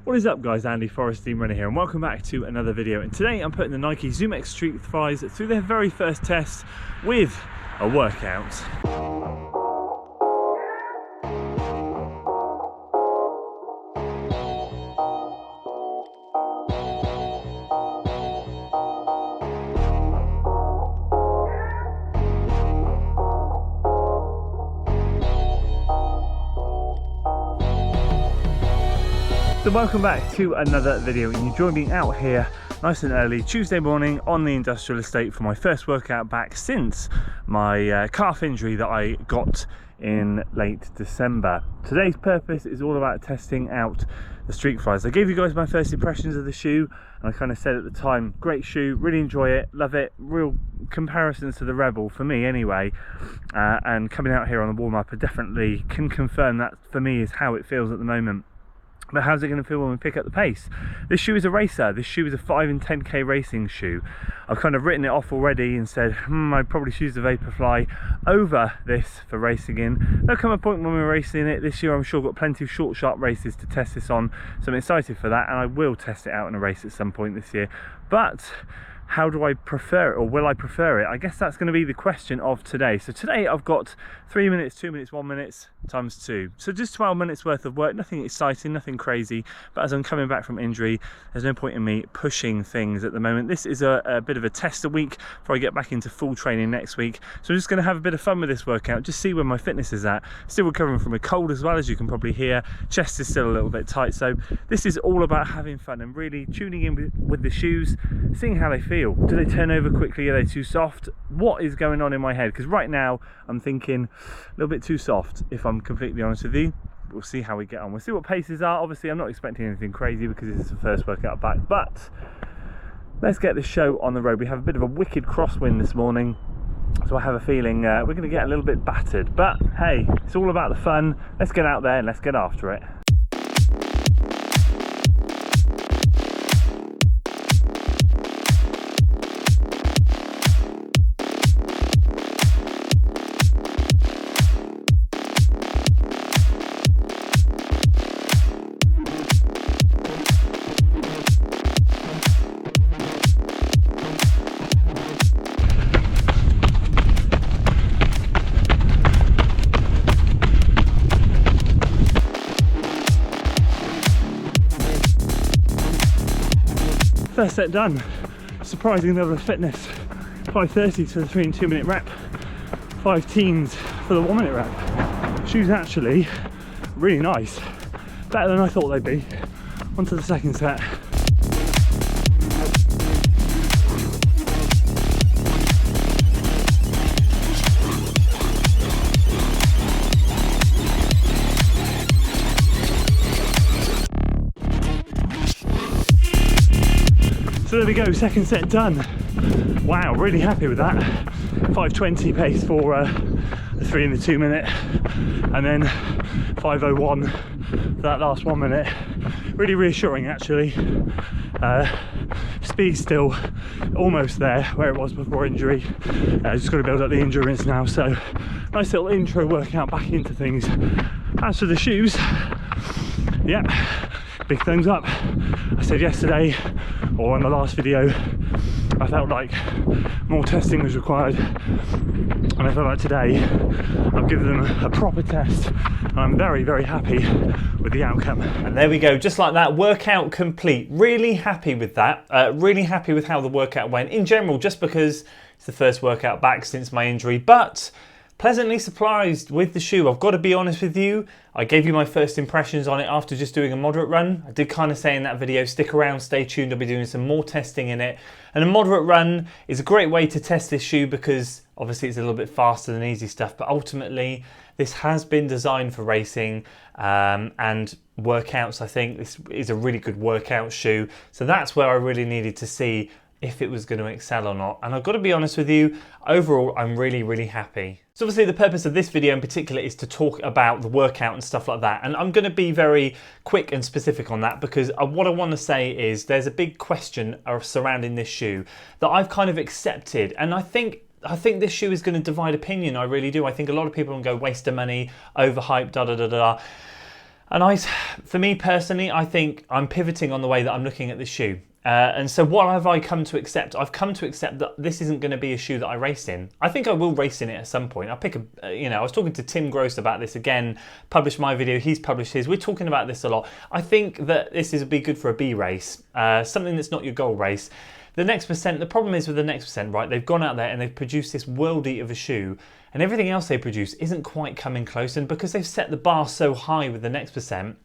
What is up guys, Andy Forest Team Runner here and welcome back to another video. And today I'm putting the Nike ZoomX STREAKFLYs through their very first test with a workout. So welcome back to another video, and you join me out here nice and early Tuesday morning on the industrial estate for my first workout back since my calf injury that I got in late December. Today's purpose is all about testing out the STREAKFLYs. I gave you guys my first impressions of the shoe and I kind of said at the time, great shoe, really enjoy it, love it, real comparisons to the Rebel for me anyway, and coming out here on the warm-up I definitely can confirm that for me is how it feels at the moment. But how's it going to feel when we pick up the pace? This shoe is a racer. This shoe is a 5 and 10k racing shoe. I've kind of written it off already and said, I'd probably choose the Vaporfly over this for racing in. There'll come a point when we're racing it this year. I'm sure I've got plenty of short, sharp races to test this on. So I'm excited for that, and I will test it out in a race at some point this year. But how do I prefer it, or will I prefer it? I guess that's going to be the question of today. So today I've got 3 minutes, 2 minutes, 1 minute times 2. So just 12 minutes worth of work, nothing exciting, nothing crazy. But as I'm coming back from injury, there's no point in me pushing things at the moment. This is a bit of a tester week before I get back into full training next week. So I'm just going to have a bit of fun with this workout, just see where my fitness is at. Still recovering from a cold as well, as you can probably hear. Chest is still a little bit tight. So this is all about having fun and really tuning in with the shoes, seeing how they feel. Do they turn over quickly? Are they too soft? What is going on in my head? Because right now I'm thinking a little bit too soft, if I'm completely honest with you. We'll see how we get on. We'll see what paces are. Obviously I'm not expecting anything crazy because this is the first workout back, but let's get this show on the road. We have a bit of a wicked crosswind this morning, so I have a feeling we're going to get a little bit battered, but hey, it's all about the fun. Let's get out there and let's get after it. First set done. Surprising level of fitness. 5:30 for the 3 and 2 minute rep. 5 teens for the 1 minute rep. Shoes actually really nice. Better than I thought they'd be. On to the second set. So there we go, second set done. Wow, really happy with that. 5:20 pace for the 3 and the 2 minute, and then 5:01 for that last 1 minute. Really reassuring actually. Speed still almost there where it was before injury. Just got to build up the endurance now, so nice little intro workout back into things. As for the shoes, yeah, big thumbs up. I said yesterday, or in the last video, I felt like more testing was required, and I feel like today I've given them a proper test and I'm very, very happy with the outcome. And there we go, just like that, workout complete. Really happy with that, really happy with how the workout went in general, just because it's the first workout back since my injury, but pleasantly surprised with the shoe. I've got to be honest with you, I gave you my first impressions on it after just doing a moderate run. I did kind of say in that video, stick around, stay tuned, I'll be doing some more testing in it. And a moderate run is a great way to test this shoe because obviously it's a little bit faster than easy stuff, but ultimately this has been designed for racing and workouts. I think this is a really good workout shoe. So that's where I really needed to see if it was going to excel or not. And I've got to be honest with you, overall, I'm really, really happy. So obviously the purpose of this video in particular is to talk about the workout and stuff like that. And I'm going to be very quick and specific on that because what I want to say is there's a big question surrounding this shoe that I've kind of accepted. And I think this shoe is going to divide opinion. I really do. I think a lot of people will go waste of money, overhyped, da da da da. And for me personally, I think I'm pivoting on the way that I'm looking at the shoe. And so what have I come to accept? I've come to accept that this isn't going to be a shoe that I race in. I think I will race in it at some point. I'll pick I was talking to Tim Gross about this again, published my video, he's published his. We're talking about this a lot. I think that this is be good for a B race, something that's not your goal race. The Next Percent, the problem is with the Next Percent, right? They've gone out there and they've produced this worldie of a shoe, and everything else they produce isn't quite coming close. And because they've set the bar so high with the Next Percent,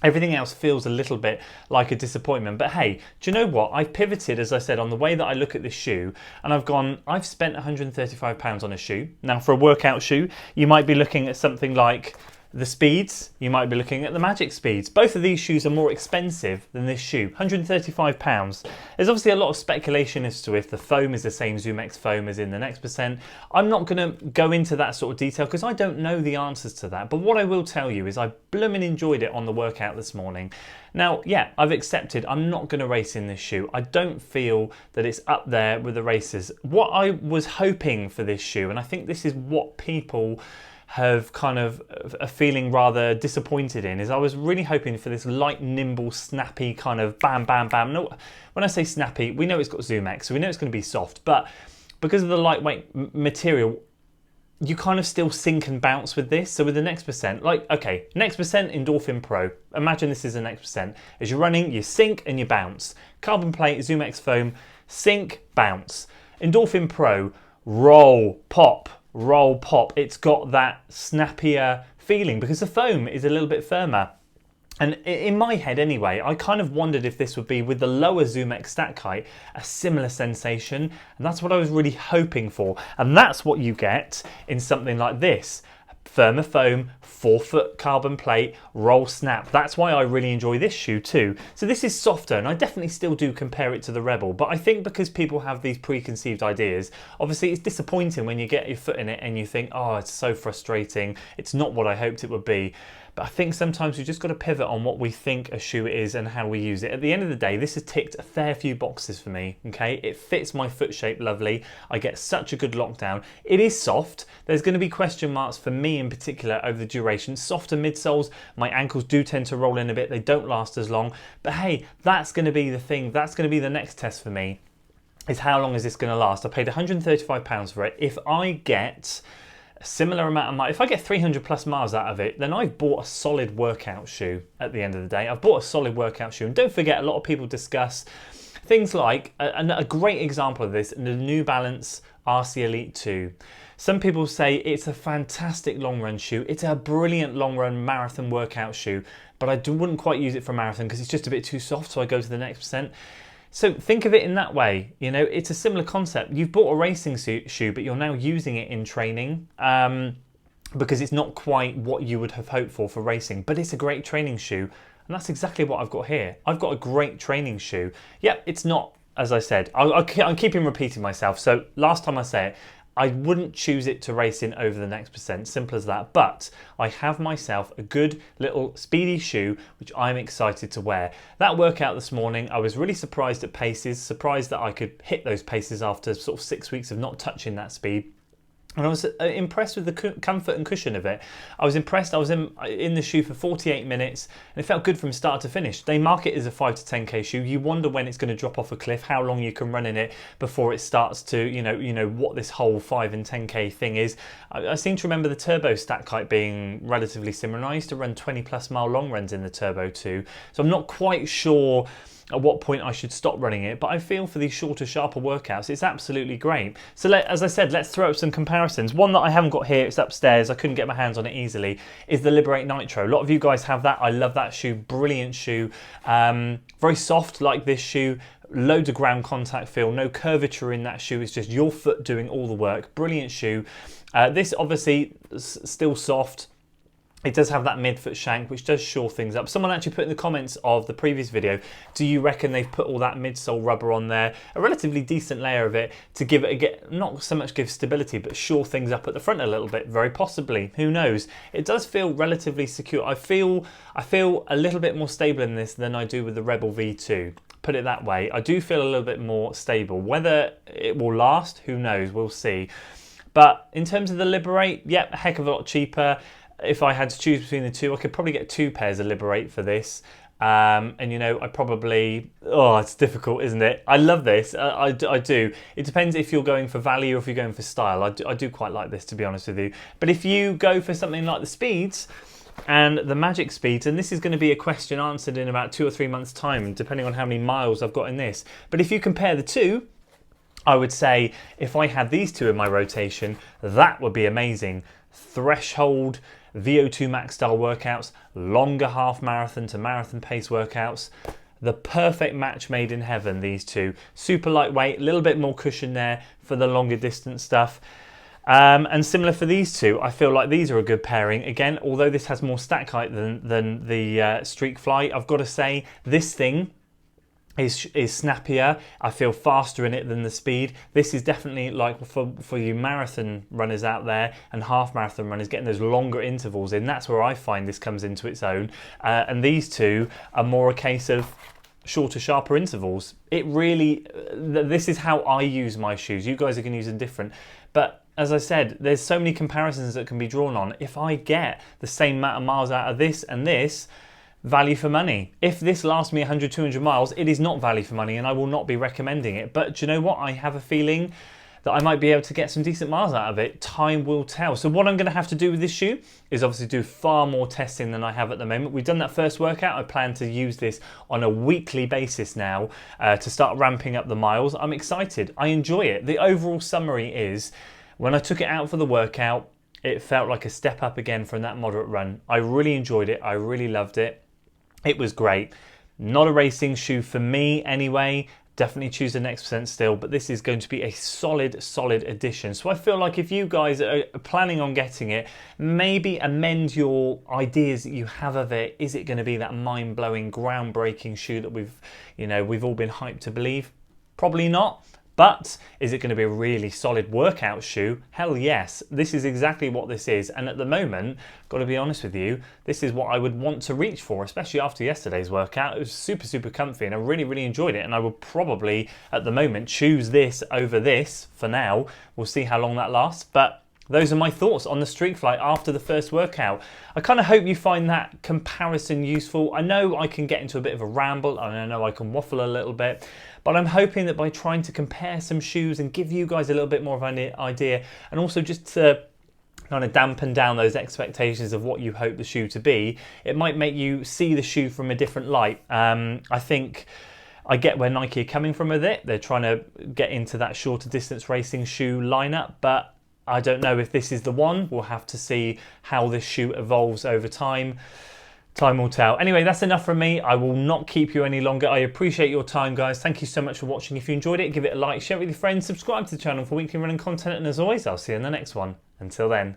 everything else feels a little bit like a disappointment. But hey, do you know what? I've pivoted, as I said, on the way that I look at this shoe, and I've spent £135 on a shoe. Now, for a workout shoe, you might be looking at something like the Speeds, you might be looking at the Magic Speeds. Both of these shoes are more expensive than this shoe, £135. There's obviously a lot of speculation as to if the foam is the same ZoomX foam as in the Next Percent. I'm not going to go into that sort of detail because I don't know the answers to that. But what I will tell you is I blooming enjoyed it on the workout this morning. Now, yeah, I've accepted I'm not going to race in this shoe. I don't feel that it's up there with the racers. What I was hoping for this shoe, and I think this is what people have kind of a feeling rather disappointed in, is I was really hoping for this light, nimble, snappy kind of bam, bam, bam. No, when I say snappy, we know it's got ZoomX, so we know it's going to be soft, but because of the lightweight material, you kind of still sink and bounce with this. So with the Next Percent, like, okay, Next Percent Endorphin Pro, imagine this is a Next Percent. As you're running, you sink and you bounce. Carbon plate, ZoomX foam, sink, bounce. Endorphin Pro, roll, pop. Roll, pop. It's got that snappier feeling because the foam is a little bit firmer. And in my head anyway, I kind of wondered if this would be, with the lower ZoomX stack height, a similar sensation. And that's what I was really hoping for. And that's what you get in something like this. Firmer foam, 4-foot carbon plate, roll snap. That's why I really enjoy this shoe too. So this is softer, and I definitely still do compare it to the Rebel, but I think because people have these preconceived ideas, obviously it's disappointing when you get your foot in it and you think, oh, it's so frustrating, it's not what I hoped it would be. But I think sometimes we just got to pivot on what we think a shoe is and how we use it. At the end of the day, this has ticked a fair few boxes for me, okay? It fits my foot shape lovely. I get such a good lockdown. It is soft. There's going to be question marks for me in particular over the duration. Softer midsoles, my ankles do tend to roll in a bit. They don't last as long. But hey, that's going to be the thing. That's going to be the next test for me, is how long is this going to last? I paid £135 for it. If I get a similar amount of miles, if I get 300 plus miles out of it, then I've bought a solid workout shoe at the end of the day. I've bought a solid workout shoe. And don't forget, a lot of people discuss things like, a great example of this, the New Balance RC Elite 2. Some people say it's a fantastic long run shoe. It's a brilliant long run marathon workout shoe, but I wouldn't quite use it for a marathon because it's just a bit too soft, so I go to the Next Percent. So think of it in that way, you know, it's a similar concept. You've bought a racing shoe, but you're now using it in training because it's not quite what you would have hoped for racing, but it's a great training shoe. And that's exactly what I've got here. I've got a great training shoe. Yep, it's not, as I said, I'm keeping repeating myself. So last time I say it, I wouldn't choose it to race in over the Next Percent, simple as that. But I have myself a good little speedy shoe, which I'm excited to wear. That workout this morning, I was really surprised at paces, surprised that I could hit those paces after sort of 6 weeks of not touching that speed. And I was impressed with the comfort and cushion of it. I was impressed. I was in the shoe for 48 minutes and it felt good from start to finish. They mark it as a 5 to 10k shoe. You wonder when it's going to drop off a cliff, how long you can run in it before it starts to, you know what this whole 5 and 10k thing is. I seem to remember the Turbo stack height being relatively similar. And I used to run 20 plus mile long runs in the Turbo too. So I'm not quite sure at what point I should stop running it, but I feel for these shorter, sharper workouts, it's absolutely great. So as I said, let's throw up some comparisons. One that I haven't got here, it's upstairs, I couldn't get my hands on it easily, is the Liberate Nitro. A lot of you guys have that. I love that shoe, brilliant shoe. Very soft like this shoe, loads of ground contact feel, no curvature in that shoe, it's just your foot doing all the work. Brilliant shoe. This obviously still soft. It does have that midfoot shank, which does shore things up. Someone actually put in the comments of the previous video, do you reckon they've put all that midsole rubber on there, a relatively decent layer of it, to give it, not so much give stability, but shore things up at the front a little bit? Very possibly, who knows? It does feel relatively secure. I feel a little bit more stable in this than I do with the Rebel V2. Put it that way. I do feel a little bit more stable. Whether it will last, who knows, we'll see. But in terms of the Liberate, yep, a heck of a lot cheaper. if I had to choose between the two, I could probably get 2 pairs of Liberate for this. And you know, I probably, oh, it's difficult, isn't it? I love this, I do. It depends if you're going for value or if you're going for style. I do quite like this, to be honest with you. But if you go for something like the Speeds and the Magic Speeds, and this is going to be a question answered in about 2 or 3 months' time, depending on how many miles I've got in this. But if you compare the two, I would say if I had these two in my rotation, that would be amazing. Threshold VO2 max style workouts, longer half marathon to marathon pace workouts. The perfect match made in heaven, these two. Super lightweight, a little bit more cushion there for the longer distance stuff. And similar for these two, I feel like these are a good pairing. Again, although this has more stack height than the STREAKFLY, I've got to say this thing is snappier. I feel faster in it than the Speed. This is definitely like for you marathon runners out there and half marathon runners, getting those longer intervals in. That's where I find this comes into its own. And these two are more a case of shorter, sharper intervals. It really, this is how I use my shoes. You guys are going to use them different. But as I said, there's so many comparisons that can be drawn on. If I get the same amount of miles out of this and this, value for money. If this lasts me 100, 200 miles, it is not value for money and I will not be recommending it. But do you know what? I have a feeling that I might be able to get some decent miles out of it. Time will tell. So what I'm going to have to do with this shoe is obviously do far more testing than I have at the moment. We've done that first workout. I plan to use this on a weekly basis now to start ramping up the miles. I'm excited. I enjoy it. The overall summary is when I took it out for the workout, it felt like a step up again from that moderate run. I really enjoyed it. I really loved it. It was great. Not a racing shoe for me anyway. Definitely choose the Next Percent still, but this is going to be a solid addition. So I feel like if you guys are planning on getting it, maybe amend your ideas that you have of it. Is it going to be that mind-blowing, groundbreaking shoe that we've all been hyped to believe? Probably not. But is it going to be a really solid workout shoe? Hell yes. This is exactly what this is. And at the moment, got to be honest with you, this is what I would want to reach for, especially after yesterday's workout. It was super comfy and I really enjoyed it. And I would probably, at the moment, choose this over this for now. We'll see how long that lasts. But those are my thoughts on the STREAKFLY after the first workout. I kind of hope you find that comparison useful. I know I can get into a bit of a ramble and I know I can waffle a little bit, but I'm hoping that by trying to compare some shoes and give you guys a little bit more of an idea, and also just to kind of dampen down those expectations of what you hope the shoe to be, it might make you see the shoe from a different light. I think I get where Nike are coming from with it. They're trying to get into that shorter distance racing shoe lineup, but I don't know if this is the one. We'll have to see how this shoe evolves over time. Time will tell. Anyway, that's enough from me. I will not keep you any longer. I appreciate your time, guys. Thank you so much for watching. If you enjoyed it, give it a like, share it with your friends, subscribe to the channel for weekly running content, and as always, I'll see you in the next one. Until then.